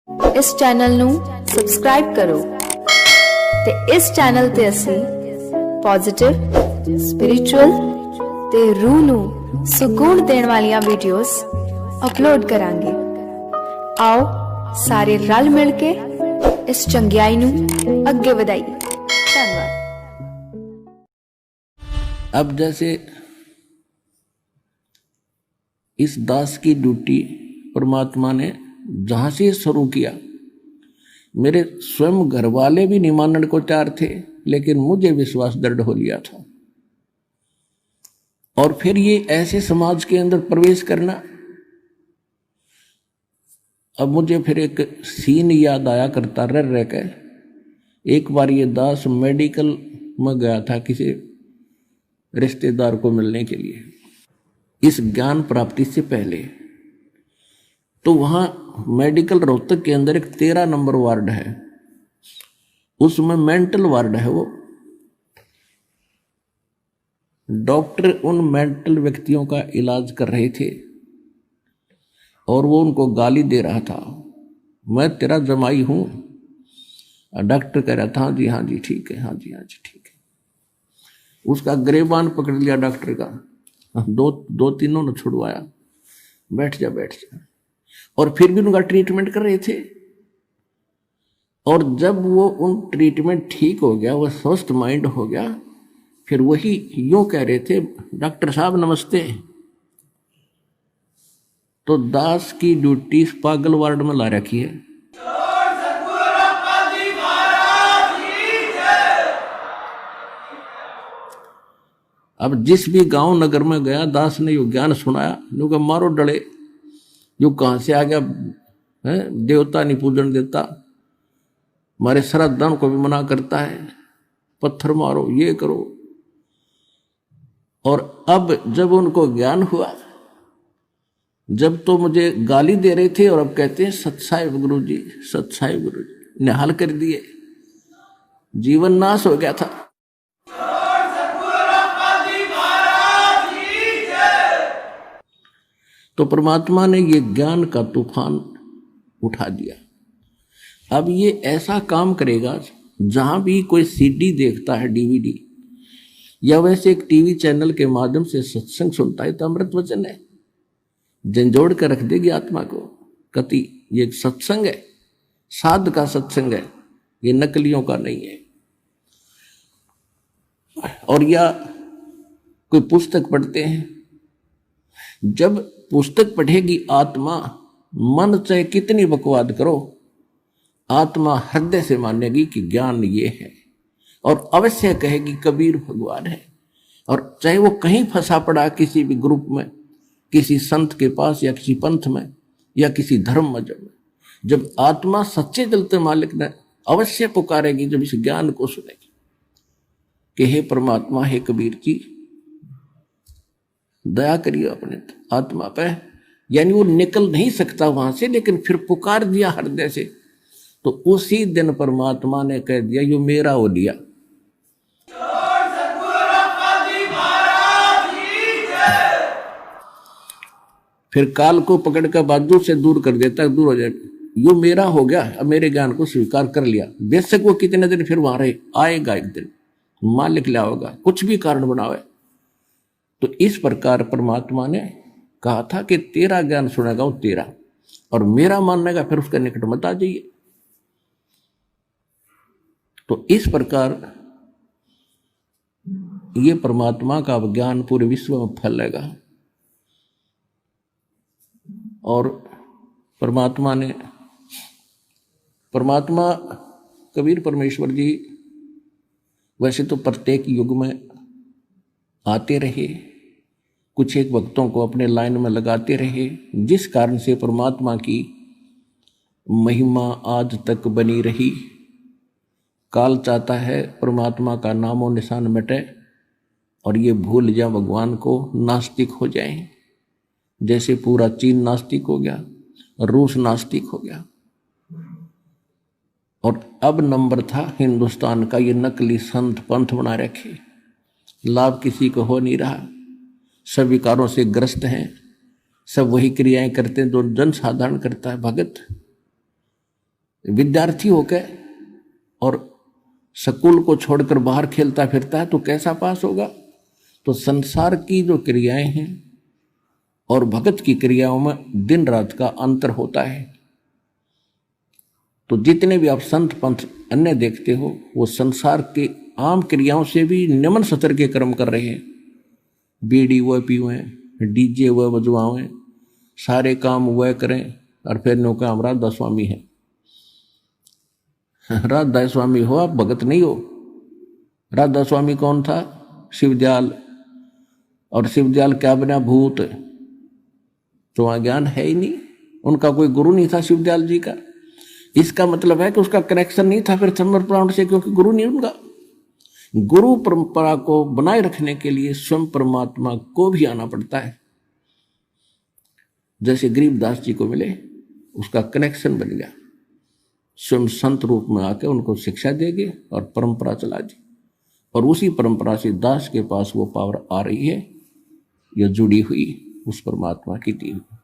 इस चैनल ਨੂੰ ਸਬਸਕ੍ਰਾਈਬ ਕਰੋ ਤੇ ਇਸ ਚੈਨਲ ਤੇ ਅਸੀਂ ਪੋਜ਼ਿਟਿਵ ਸਪਿਰਿਚੁਅਲ ਤੇ ਰੂਹ ਨੂੰ ਸਕੂਨ ਦੇਣ ਵਾਲੀਆਂ ਵੀਡੀਓਜ਼ ਅਪਲੋਡ ਕਰਾਂਗੇ। आओ सारे रल मिल के इस चंगियाई नू अगे ਵਧਾਈਏ। धन्यवाद। अब जैसे इस दास की ड्यूटी परमात्मा ने जहां से शुरू किया, मेरे स्वयं घर वाले भी नहीं मानने को तैयार थे, लेकिन मुझे विश्वास दृढ़ हो लिया था। और फिर ये ऐसे समाज के अंदर प्रवेश करना, अब मुझे फिर एक सीन याद आया करता रह के। एक बार ये दास मेडिकल में गया था किसी रिश्तेदार को मिलने के लिए, इस ज्ञान प्राप्ति से पहले। तो वहां मेडिकल रोहतक के अंदर एक 13 नंबर वार्ड है, उसमें मेंटल वार्ड है। वो डॉक्टर उन मेंटल व्यक्तियों का इलाज कर रहे थे और वो उनको गाली दे रहा था, मैं तेरा जमाई हूं। डॉक्टर कह रहा था हाँ जी ठीक है, हाँ जी ठीक है। उसका गिरेबान पकड़ लिया डॉक्टर का, दो तीनों ने छुड़वाया, बैठ जा। और फिर भी उनका ट्रीटमेंट कर रहे थे। और जब वो उन ट्रीटमेंट ठीक हो गया, वो स्वस्थ माइंड हो गया, फिर वही यूं कह रहे थे, डॉक्टर साहब नमस्ते। तो दास की ड्यूटी इस पागल वार्ड में ला रखी है। अब जिस भी गांव नगर में गया, दास ने यो ज्ञान सुनाया, यूं का मारो डले, यो कहां से आ गया है, देवता नहीं पूजन देता, हमारे श्राद्धान को भी मना करता है, पत्थर मारो, ये करो। और अब जब उनको ज्ञान हुआ, जब तो मुझे गाली दे रहे थे और अब कहते हैं सत्साई गुरु जी निहाल कर दिए, जीवन नाश हो गया था। तो परमात्मा ने ये ज्ञान का तूफान उठा दिया। अब ये ऐसा काम करेगा, जहां भी कोई सीडी देखता है, डीवीडी, या वैसे एक टीवी चैनल के माध्यम से सत्संग सुनता है, तो अमृत वचन है, झंझोड़ कर रख देगी आत्मा को। कति ये सत्संग है, साध का सत्संग है, ये नकलियों का नहीं है। और या कोई पुस्तक पढ़ते हैं, जब पुस्तक पढ़ेगी आत्मा, मन चाहे कितनी बकवाद करो, आत्मा हृदय से मानेगी कि ज्ञान ये है, और अवश्य कहेगी कबीर भगवान है। और चाहे वो कहीं फंसा पड़ा किसी भी ग्रुप में, किसी संत के पास, या किसी पंथ में, या किसी धर्म मजहब में, जब आत्मा सच्चे दिल से मालिक ने अवश्य पुकारेगी, जब इस ज्ञान को सुनेगी कि हे परमात्मा, हे कबीर जी, दया करिए अपने आत्मा पे। यानी वो निकल नहीं सकता वहां से, लेकिन फिर पुकार दिया हृदय से, तो उसी दिन परमात्मा ने कह दिया यो मेरा हो लिया। फिर काल को पकड़ कर बाजू से दूर कर देता है, दूर हो जाए, यो मेरा हो गया, अब मेरे ज्ञान को स्वीकार कर लिया। बेशक वो कितने दिन फिर वहां रहे, आएगा एक दिन, मालिक लाओगा, कुछ भी कारण बनावे। तो इस प्रकार परमात्मा ने कहा था कि तेरा ज्ञान सुनेगा वो तेरा, और मेरा मानने का फिर उसका निकट मत आ जाइए। तो इस प्रकार ये परमात्मा का ज्ञान पूरे विश्व में फैलेगा। और परमात्मा कबीर परमेश्वर जी वैसे तो प्रत्येक युग में आते रहे, कुछ एक भक्तों को अपने लाइन में लगाते रहे, जिस कारण से परमात्मा की महिमा आज तक बनी रही। काल चाहता है परमात्मा का नामो निशान मिटे और ये भूल जाए भगवान को, नास्तिक हो जाए। जैसे पूरा चीन नास्तिक हो गया, रूस नास्तिक हो गया, और अब नंबर था हिंदुस्तान का ये नकली संत पंथ बना रखे, लाभ किसी को हो नहीं रहा, सब विकारों से ग्रस्त हैं, सब वही क्रियाएं करते हैं जो जन साधारण करता है। भगत विद्यार्थी होकर और स्कूल को छोड़कर बाहर खेलता फिरता है तो कैसा पास होगा? तो संसार की जो क्रियाएं हैं और भगत की क्रियाओं में दिन रात का अंतर होता है। तो जितने भी आप संत पंथ अन्य देखते हो वो संसार के आम क्रियाओं से भी निम्न स्तर के कर्म कर रहे हैं। बीड़ी वह पीवें, डीजे वह बजवाएं, सारे काम वह करें और फिर नो का हम राधा स्वामी है। राधा स्वामी हो आप, भगत नहीं हो। राधा स्वामी कौन था? शिवदयाल। और शिवदयाल क्या बना? भूत। तो वहां ज्ञान है ही नहीं, उनका कोई गुरु नहीं था शिवदयाल जी का। इसका मतलब है कि उसका कनेक्शन नहीं था फिर चंद्र पुराण से, क्योंकि गुरु नहीं उनका। गुरु परंपरा को बनाए रखने के लिए स्वयं परमात्मा को भी आना पड़ता है। जैसे गरीबदास जी को मिले, उसका कनेक्शन बन गया, स्वयं संत रूप में आके उनको शिक्षा देंगे और परंपरा चला दी। और उसी परंपरा से दास के पास वो पावर आ रही है, यह जुड़ी हुई उस परमात्मा की दी हुई।